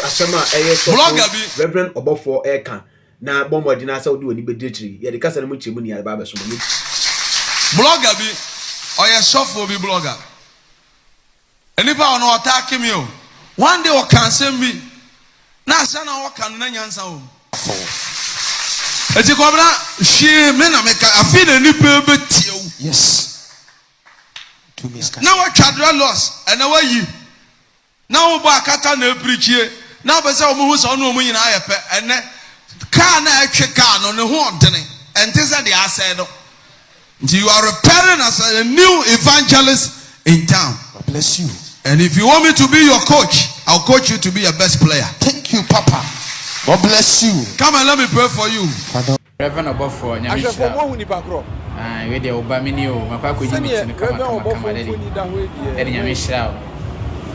Asama Sofo Reverend Obofuo Eka na bombo di na asa odi woni bedetri ye de kasa na mu chemu ni ya ba so mo blogger bi oye Sofo bi blogger enipa ono attack me o one day o cancel me na asa na o kan na nyansa o eti ko bra hwie me na me ka afi na nipa betie o yes to miss na wa twadra loss and na wa yi na wo ba akata na preachie na be se o mu hu so no mu nyina ayepe ene car na etwe car no ne ho odene ente se de asay do. You are repairing as a new evangelist in town. God bless you. And if you want me to be your coach, I'll coach you to be your best player. Thank you, Papa. God bless you. Come and let me pray for you. Father. Reverend Obofuo, Nyame shira. We dey oba mini o, makwa ko jimi tin kama dey. Dey Nyame shira.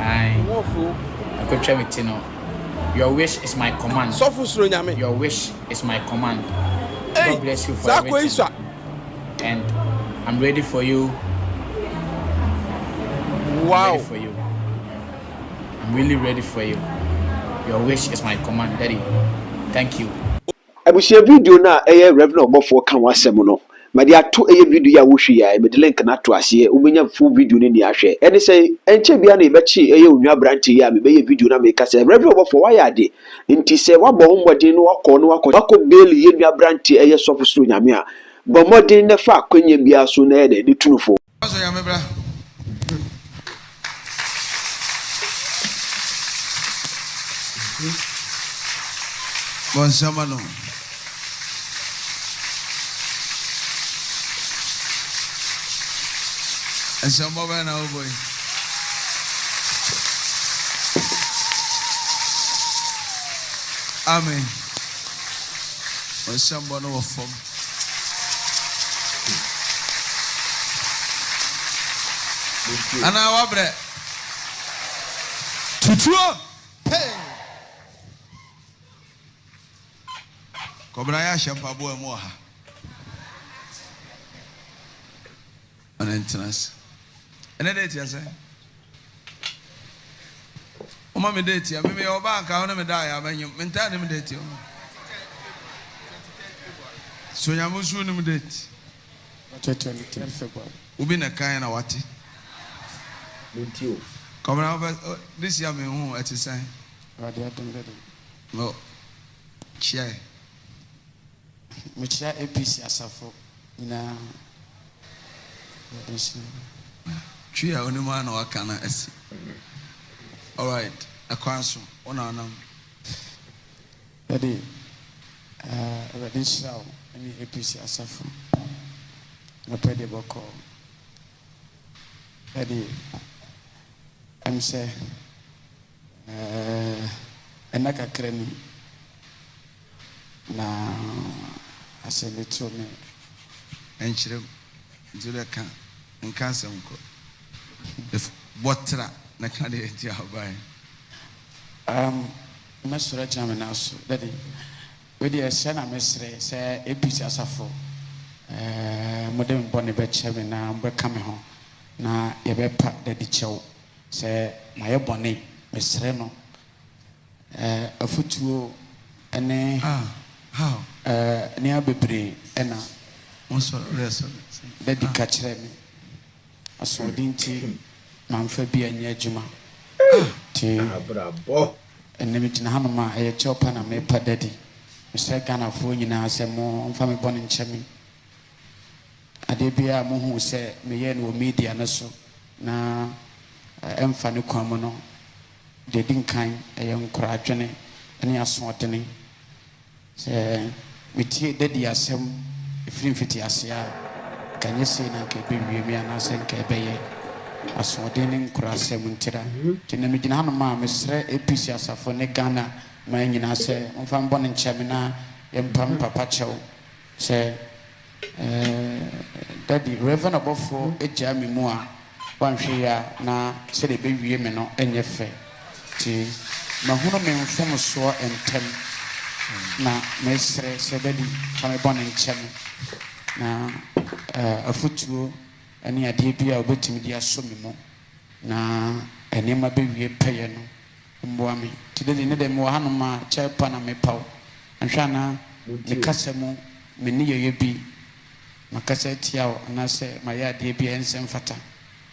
I could try with no. Your wish is my command. Sofo Suro Nyame. Your wish is my command. God bless you for everything. And I'm ready for you. Wow. I'm ready for you. I'm really ready for you. Your wish is my command, Daddy. Thank you. Abusia video na Reverend Obofuo kan wasem no. Ma dia to video ya wo hwe ya me de link na to ase umenya full video ni ahwe. Ene say enche bia na e bechi onwa branch ya me be video na me ka say Reverend Obofuo wa ya de. Nti say wa bo hombodin no wakọ bail ye nwa branch Sofo Suro Nyame a bomodin na fa akwanya bia so na de tunufo. So ya me bra. Bon samano. And some more now, boy. Amen. When someone will form. And I will break. Hey. Cobra ya shampabo e moha. An entrance. And date ya say. O ma me date ya me oba nka ho na me da ya banyum. Me nta na me date yo. So ya mo su ni me date. 23 February. Ubi na kan na wati. Mentio. Come on, this year me hu at the sign. No. Chia. Me chia APC asafo. Ina. Chia oni ma na waka na esi. All right. Akwanso. Ona nam. Daddy. Ready show. Any APC asafo. Na pede boko. Daddy. I'm say enaka kreni na asele to me enchire njure kan nkansa nko if botra na kan de ti abai mesura jame na so daddy we dey say na mesre say ebusi asafo modem bone be chebe na mbe kame ho na ye be pa daddy chew say my bone mesre no afutuo ene how ne abebre ena onso reso daddy ka kire me asodinti manfa bi anya adwuma ti abrabo ene mi tina hanoma e chopa na me pa daddy mesre Ghana fo nyina se mo mfa me bone nchemi ade bia mo hu se me ye no media na so na emfa ne kwam no de dinkan eyenkora adwene ene asodene se metie daddy asem efrimfiti asia kanye se na ke be wiemi ana se nke beye asodene nkora asem ntira tena me gina hanoma mesre APC asafo ne Ghana ma nyina se mfa mbone ncheme na empam papa chew se daddy Reverend Obofuo eja me mu a wanhwe ya na se de be wie me no enye fe ti mahunu me mfom so entem na mesre se daddy fa me bone ncheme na afutuo ene ade bia obetimi dia so me mo na enema be wie peye no mboami today ne dem wa hanoma chepa na mepaw anhwa na me kasa mu me ni yeye bi makasa tiawo na se mayade bi ensem fata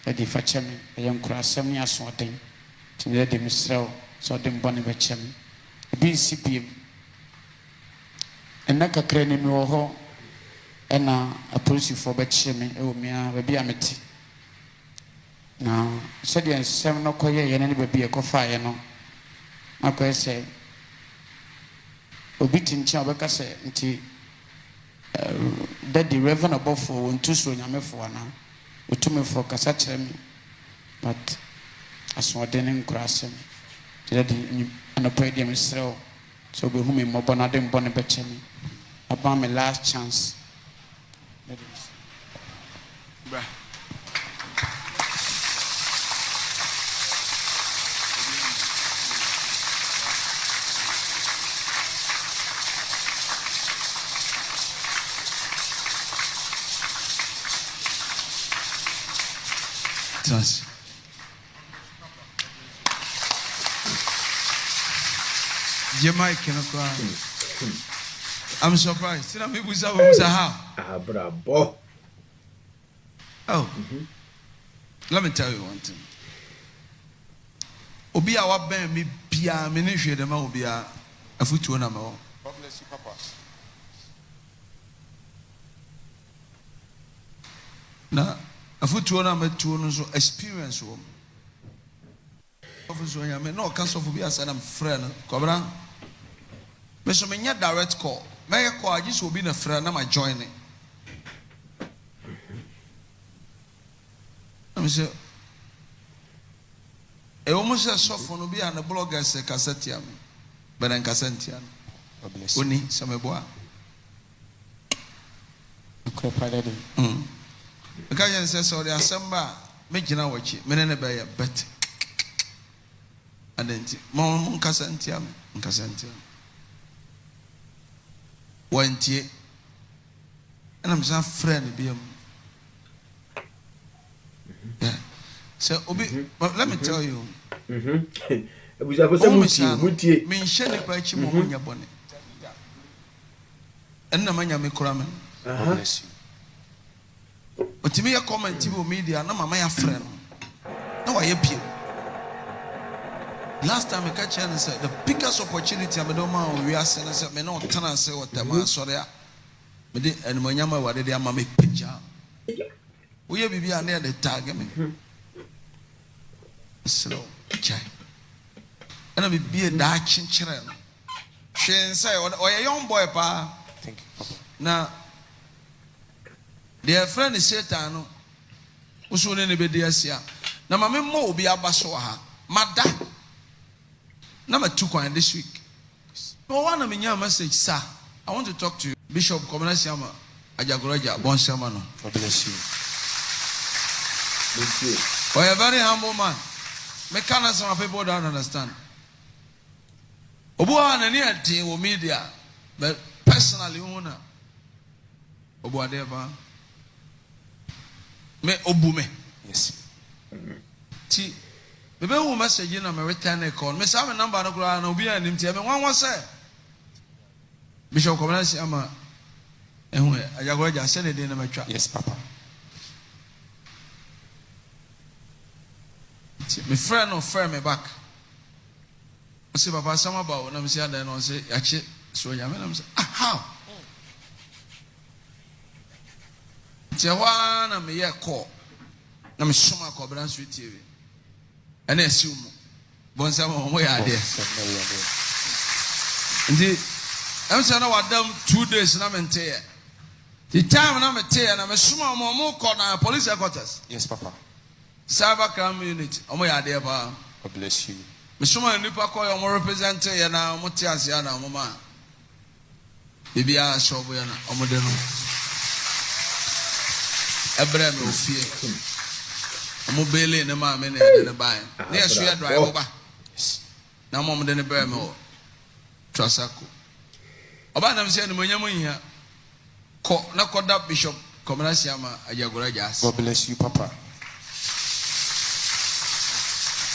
edi fa chemi yen kura asem ni aso den tinde de misrew so de mbone be chemi bi sipiem enna kakra ni mi wo ho ena apolisifoɔ bɛkye me ɛwɔ mia baabi a mete na sɛdeɛ nsɛm no kɔyɛ yɛn ne baabi a ɛkɔfaeɛ no akɔyɛ sɛ obi te nkyɛn a ɔbɛka sɛ nti dadi reverend Obofuo wɔntu Suro Nyamefoɔ anaa wɔtumifoɔ kasa kyerɛ me but asoɔden ne nkurasɛm nti dadi anɔpa yi deɛ mesrɛ wo sɛ wobɛhu me mmɔbɔ no ade mbɔ ne bɛkyɛ me aba me last chance. Bruh. Trust. Jamaica, I'm surprised. See, I'm able to how? Bravo. Oh, let me tell you one thing. Obi awa ben me bia me ne hwe de ma obi a afutuo na ma. God bless you, Papa. Na afutuo na metuo no so experience wo. Ofuso nya me no ka so obi asa na friend kobra. Me so me nya direct call. Me ye call agi so obi na friend na ma join it. I'm sure. Almost a Sofo no be an a blogger say cassette, but an cassette. Only some boy. Because says so, the assembly making a watch, men by a bet. And then, Mon Cassantia, Cassantia. One tea, and I'm some friend be so let me tell you. Me share pachi mo nya bone. Enna manya me kura me. Bless you. Otimi ya comment bi media na mama ya friend. Na wa ye pie. Last time I catch and said the biggest opportunity I don't mind we are saying say me no tan say what am sorry a. Me de enmanya ma wade de ama me picture. We ye bibia na the tag me. Slow, chai. And I be a dark chinchilla. She say, or a young boy, pa. Thank you, Papa. Now, their friend is Satan. Who's one any be sia. Now, my memo will be a basoha. Mada. Number 2 coin this week. But one of my message, sir. I want to talk to you. Bishop Komanasiama, Ajagoraja, Bon Shamano. God bless you. Thank you. For a very humble man. Mechanics some people don't understand. Obuwa na ni ati wo media, but personally una. Obuwa deba. Me obume. Yes. Ti. Bebe wo message na me return call. Me say me number no kura na obi anim ti. Me wan say. Bishop Komanasi ama ehun Ajagoraja say ne dey na matwa. Yes, Papa. My friend no friend me back. I say, Papa, some about when I'm saying that, I say, actually, so I'm say, how? Tiawana me ye call. Na me shoma ko bran sweet TV. And I assume bonsa mo mo ya there. Ndi I'm saying what them 2 days na me tell. The time na me tell na me shoma mo call na police headquarters. Yes, Papa. Cyber crime unit. Omo ya there ba. God bless you. Me shoma nipa call your represent ya na mo ti asia na mo ma. Bibia shop ya na omo de no. Ebrem ofie. Omo bele ne ma me na de ne ban. Na ya so ya drive ba. Na mo de ne brem o. Trasako. Oba na me say ne mo nyam hia. Ko na koda Bishop Komanasiama Ajagoraja. God bless you, Papa.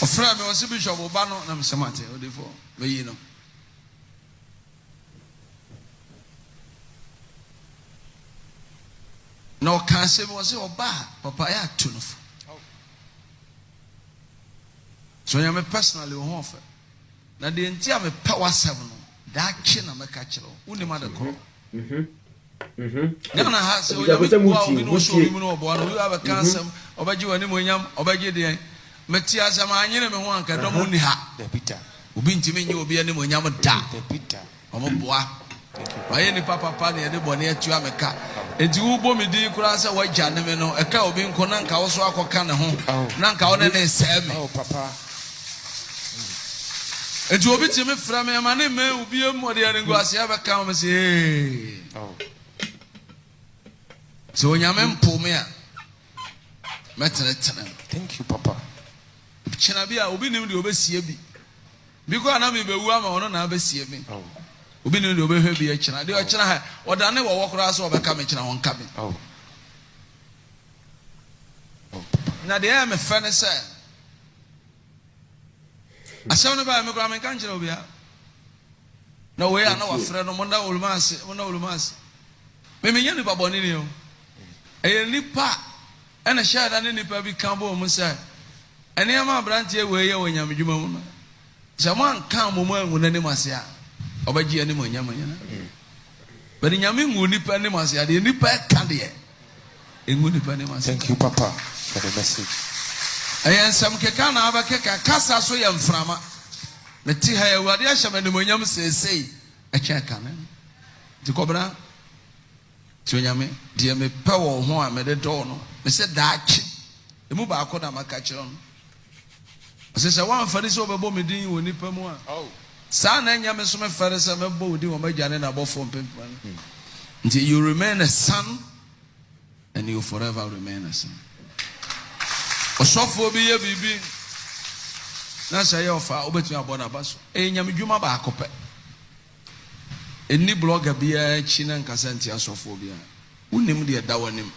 friend me was Bishop Obano na msemate odefo we no no can say was oba papa ya tunufo so ya me personally wo ho fa na de enti a me power 7 no da chi na me ka kire uni ma de ko na ha se o ya me wa mi no so mi no obo no we have cancer obaji wani mo nyam obaji de meti asama anyere me ho anka dom ni ha obi ntimi nye obi ani mo nyam da omo boa aye ni papa na ye de bone atu ameka enti wo bo me di kura se wagya ne me no e ka obi nko na nka wo so akoka ne ho na nka wo ne ne se me papa enti obi timi fra me ma ne me obi emode ya ngo ase abeka wo se so nyame mpo me a metere. Thank you papa. China bia obi nim de obesie bi biko na me bewu ama ono na abesie bi obi nim de obehwe bi a china de o china ha oda ne wo kora so obeka me china won ka bi na de am fe ne se asaw ne ba me kora me kan chira obi a na we a na wa frɛ no monda olumas me nya ni baboni ni o nipa ena shada ne nipa bi kan bo mu se ene ama brantie we ye wo nyam dwuma mu no zaman kan mo mu na ne mase a obaji ani mo nyam nyana bari nyame ngu nipa ne mase a de nipa ka de engu nipa ne mase. Thank you papa for the message. Ayen sam keka na abakeka kasa so ye mframa na ti ha awade a hyama ne mo nyam sesei a kya ka ne ti kobra ti nyame de me pa wo ho a me de do no me se daachi emu ba akoda maka kire no asese wan fari so bebo me din woni pa mu a sa na nya me so me fari se me bo din wo magane na ɔbɔfoɔ mpempa until you remain a son and you forever remain a son. Sofo bi ye bibi na sha ye ofa obetumi abona baso nyame dwuma ba akopɛ eni blogger bia chi na nkasa ntia sofo bia Wunim de da wanim.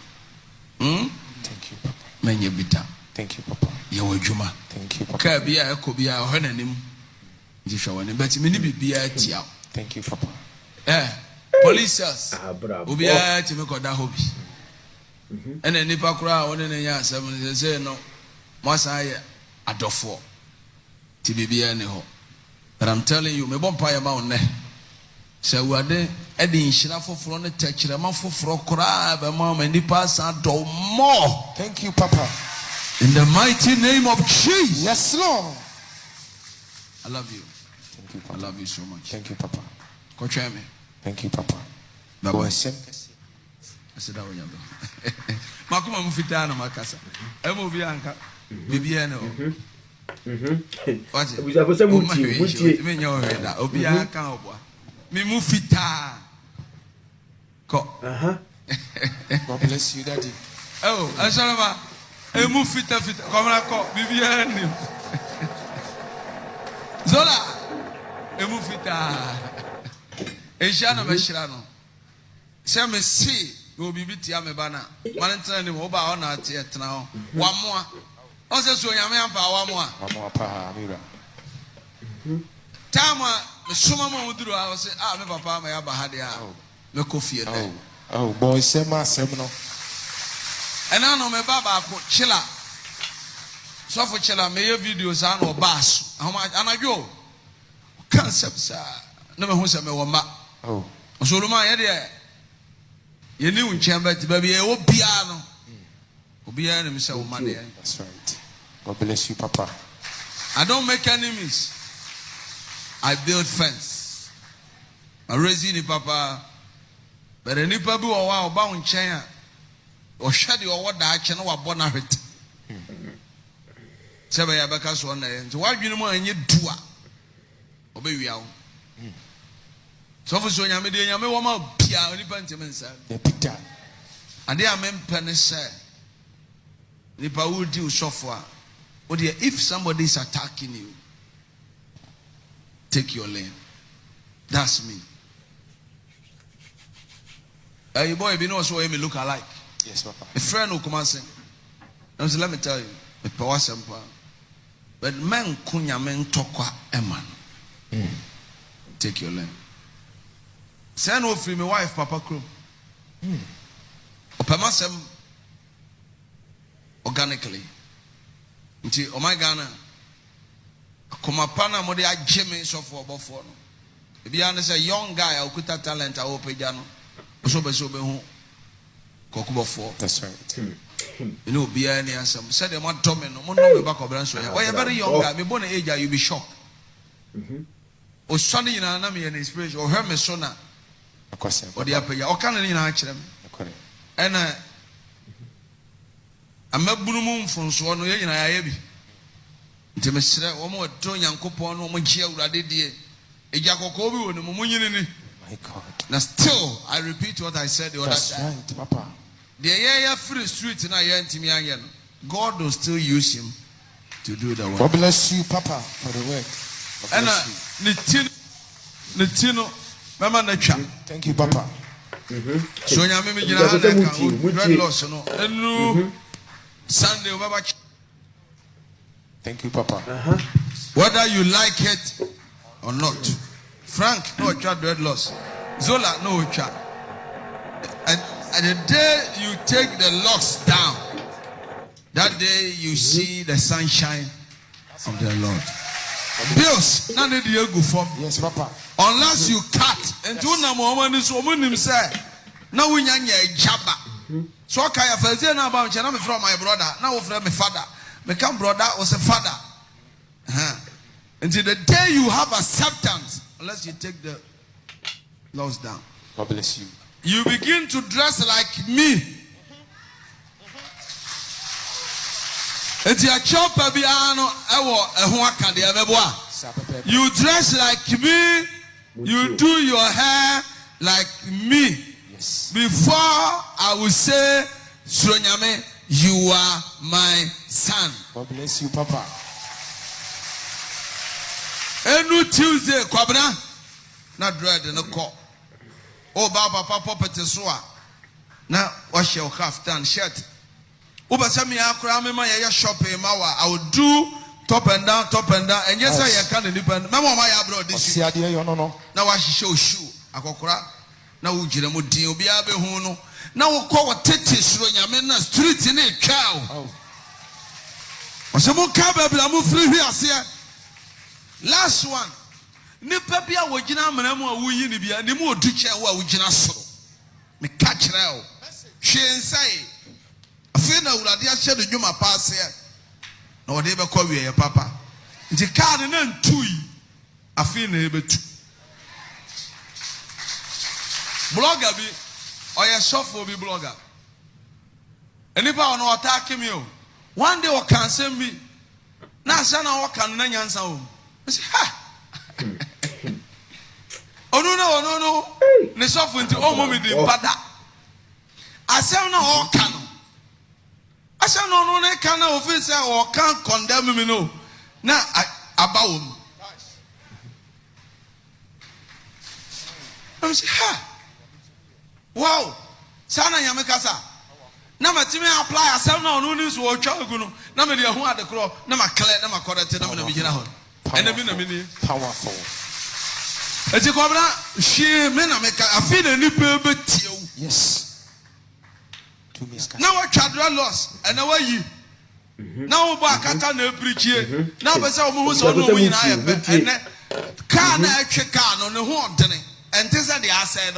Thank you papa. Menye bita. Thank you papa. Ye wadwuma. Thank you papa. Ka bia ekɔ bia ho nanim di hwa wanim but me ni bibia tia. Thank you papa. Police obi a ti me koda hobi ene nipa kura woni ne nya asem se no mo san ye adofo ti bibia ne ho. But I'm telling you me bon pa ye ma wonne se wade e di nhira foforo ne takire ma foforo kura ba ma nipa san do more. Thank you papa. In the mighty name of Jesus. Yes Lord. I love you. Thank you papa. I love you so much. Thank you papa. Ko try me. Thank you papa. Baba sem. Asida wonya do. Makuma mufita na makasa. Emo bi anka. Bibia ne o. What? We have some mutie. Me nyo heda. Obi anka obwa. Me mufita. Ko. God bless you daddy. Oh, asalama. E mufita fita. Komra ko bibia ne. Zola. E mufita. Eisha na bashira no. Se me see go bibi tia me bana. Manentana ni wo ba ho na ate etena ho. Wamoa. O se so nyame ampa wamoa. Wamoa pa mira. Tama me soma mo uduru a o se me papa ma ya ba ha de a. Me kofie de. Oh boy sema sem no. Ena no me baba ko chila. Sofo chila me ye video sa na obaso. Anadwo. Concept sa. No me hu se me wo ma. Oh. Solomon ye de ye ni unchen bet ba bi e obia no. Obia na me se wo ma de. That's right. God bless you papa. I don't make enemies. I build fence. I raise ni papa. But any papa wo wa oba unchen a o hwe de o woda a che na wa bo na hwet. Se ba ya beka so na ye. Nti wa dwene mu anye dua. Obewia wo. Sofo so nyame de nyame wo ma bia oni pante mensa the pita ade a mempene se nipa wudi usofo a wo de if somebody is attacking you take your lane. That's me. Hey boy be no so me look alike. Yes papa. A friend who come and say let me tell you the power sample But men kunya men tokwa eman. Take your land. Send no free my wife, Papa Crew. Opemasem organically. Nti oh my Ghana. Komapana mo de agye me Sofo Obofuo no. Ebi an say young guy okuta talent a opeja no. So be hu. Kokubofuo. That's right. You know, be any answer. Said them what Tommy no more no back of branch. Why a very young guy, me born age, you be shocked. O Sunday in an army and inspiration, or her mesona. Of course, or the upper, or can in actually. And I'm a blue moon from Swan, and I have Timesra, one more throwing young coupon, one more cheer, Radidi, a Jacobi, and a Mumunian. My God. Now, still, I repeat what I said the other time. Right, Papa. The area free street in Enti, God will still use him to do the work. God bless you, Papa, for the work. And Nitino, Mama Nacha. Thank you, Papa. So Nyame me gina red loss no. Enu Sunday Baba. Thank you, Papa. Whether you like it or not. Frank no chat red loss. Zola no chat. And the day you take the locks down, that day you see the sunshine of the Lord. Bills, none of the go from. Yes, Papa. Unless you cut, and do no more is Wunim say, no, we nyanya jabba. So, I have a say now about Janam from my brother, now from my father. Become brother was a father. Until the day you have acceptance, unless you take the laws down. God bless you. You begin to dress like me. You dress like me. You do your hair like me. Yes. Before I will say, Suro Nyame, you are my son. God bless you, Papa. Every Tuesday, Kwabna, not dread in the court. Oh, Papa Puppet is so. Now, wash your kaftan shirt. Ubasami Akram, my shopping, I will do top and down, and yes, I can't depend. Mamma, my abroad this year. Now I show shoe. Akokra. Now Jiramudi, Obiabe Hono. Now we'll call a tetis when you're in the street in a cow. Some more cabin, I'm free here. Last one. Nipapia wajina manamu wa yini bia ni mu duche wa wajina soro me catch now she inside afi na urade a hye do dwuma paase na ode be kwa wie papa nti car na ntui afi na ebetu blogger bi oya Sofo bi blogger enipa ono attack me o one day o kan sem bi na asa na o kan na nyansa o say ha Oh no, ne Sofo nti o mo me di pada. Asem na o ka no. Asem no ne ka na office o kan condemn me no. Na abawo mu. I'm say ha. Wow. Sana Nyame kasa. Na matimi apply asem na no ni so o twa agu no. Na me de ho adekro, na ma clear, na ma correct, na me na me gina ho. And me na me ni powerful. Eti kwabra she me na meka afi na nipa betie. Yes. Now what chadra loss and now yi. Now ba akata na preachie. Now be say omo so no nyina aye and car na atwe car no ne ho odene. And this is the asset.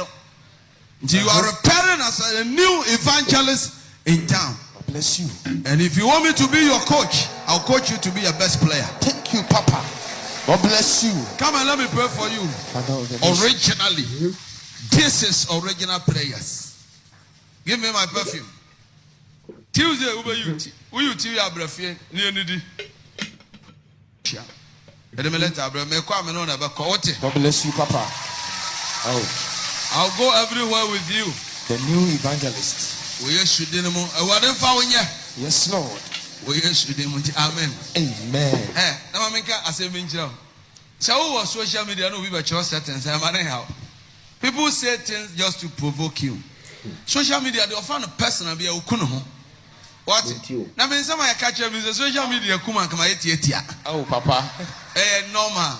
You are preparing as a new evangelist in town. God bless you. And if you want me to be your coach, I'll coach you to be a best player. Thank you, Papa. God bless you. Come and let me pray for you. Originally, this is original prayers. Give me my perfume. Tuesday, will you TV abrafie ni enidi? God bless you, Papa. Oh, I'll go everywhere with you. The new evangelist. Yes, Lord. Amen. Amen. Now make a saying, so social media no be certain how people say things just to provoke you. Social media they often a person be a kuno. What? Now, when somebody catch up with the social media, come on, come on, etia. Oh, Papa. Normal.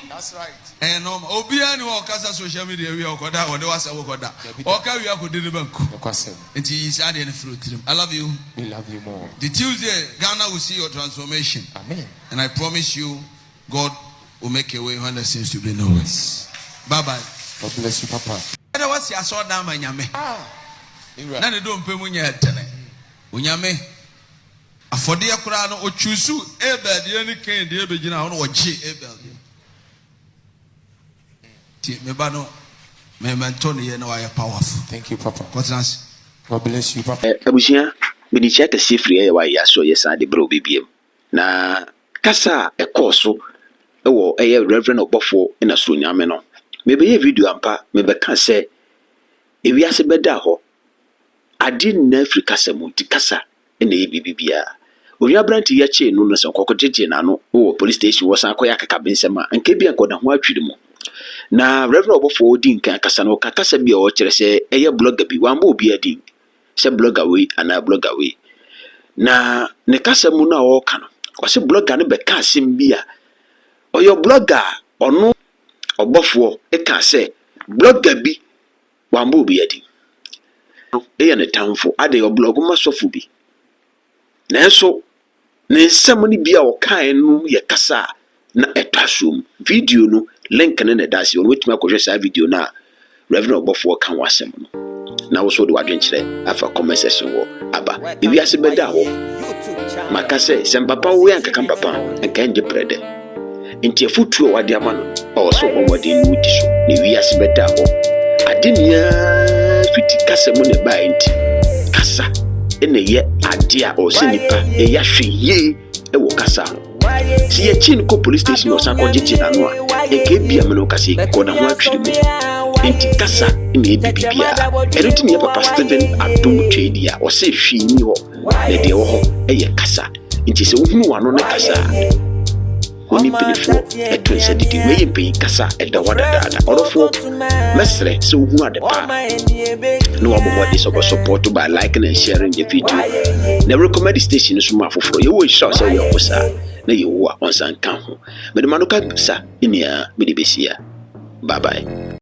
That's right. Normal. Obiani or Casa social media, we are Koda, or the was our Koda. Or carry up with the bank. It is adding fruit. I love you. We love you more. The Tuesday, Ghana will see your transformation. Amen. And I promise you, God will make a way when there seems to be no way. Bye bye. God bless you, Papa. I was your sword down by Nyame. None don't pay when you're telling. Unyame afodia kura no ochusu ebel de ni kan de ebegina no oje ebel ti me ba no me mentor ne na why powerful. Thank you, Papa. God bless you, Papa. Abusia me di check safely e wa ya so yesa de bro bibiem na kasa e course e wo e Reverend Obofuo na so Nyame no me be video ampa me be kan se e wi ase beda ho adi na Africa semuti kasa ene bibibia onua branti ya che no so kokotete na no o police station wo san akoya kaka bensema nke bia nkoda ho atwiri mu na Reverend Obofuo di nkan kasa no kasa bia o kire se eye blogger bi wan bo bia di se blogger we ana blogger we na ne kasa mu na o kan o se blogger ne be ka asem bia oyo blogger ono Obofuo e ka se blogger bi wan bo bia di eya ne tamfo ade yo blog ma Sofo bi nanso ne nsɛm ni bia o kan no ye kasa na etwasum video no link ne na dase on wetima ko hwesa video na Reverend Obofuo kan wasɛm no na wo so de wadwen kyerɛ afa comment section wo aba ebi ase beda ho makase sem papa wo yan kaka papa enkan je prede enti afutuo wade ama no o so bomode no di so ne wi ase beda ho adenia fiti kasa mu ne ba enti kasa ene ye adia o se nipa e ya hweye e wo kasa no si ye chin ko police station o san ko jiti na no a e ke bia me no kasa e ko na ho atwiri mu enti kasa ene bibia ereti ne papa Stephen Adom Kyei-Duah o se hwi ni ho na de wo ho e ye kasa enti se wo hunu wano ne kasa oni penifo eto se didi we yin kasa eda wadada orofo mesre se wo hunu adepa no abomode so support by liking and sharing the video na recommend the station so ma foforo ye wo show say yo kosa na ye wo a onsan kan ho me de manuka sa inia me de besia bye bye.